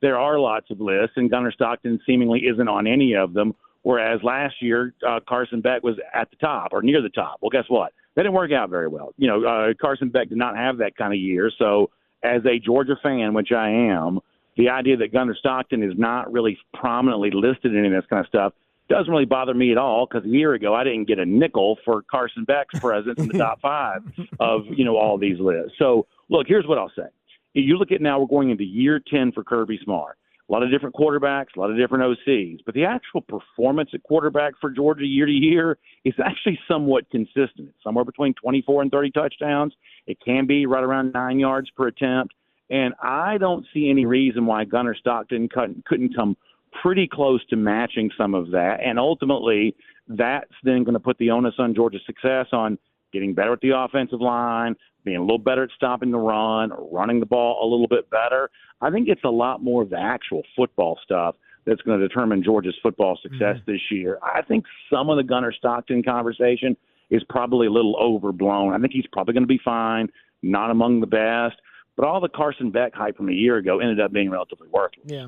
there are lots of lists, and Gunner Stockton seemingly isn't on any of them, whereas last year Carson Beck was at the top or near the top. Well, guess what? That didn't work out very well. Carson Beck did not have that kind of year. So as a Georgia fan, which I am, the idea that Gunner Stockton is not really prominently listed in any of this kind of stuff doesn't really bother me at all, because a year ago I didn't get a nickel for Carson Beck's presence in the top 5 of, all these lists. So, look, here's what I'll say. You look at now we're going into year 10 for Kirby Smart. A lot of different quarterbacks, a lot of different OCs. But the actual performance at quarterback for Georgia year to year is actually somewhat consistent. It's somewhere between 24 and 30 touchdowns. It can be right around 9 yards per attempt. And I don't see any reason why Gunner Stockton couldn't come pretty close to matching some of that. And ultimately, that's then going to put the onus on Georgia's success on getting better at the offensive line, being a little better at stopping the run, or running the ball a little bit better. I think it's a lot more of the actual football stuff that's going to determine Georgia's football success this year. I think some of the Gunner Stockton conversation is probably a little overblown. I think he's probably going to be fine, not among the best. But all the Carson Beck hype from a year ago ended up being relatively worthless. Yeah.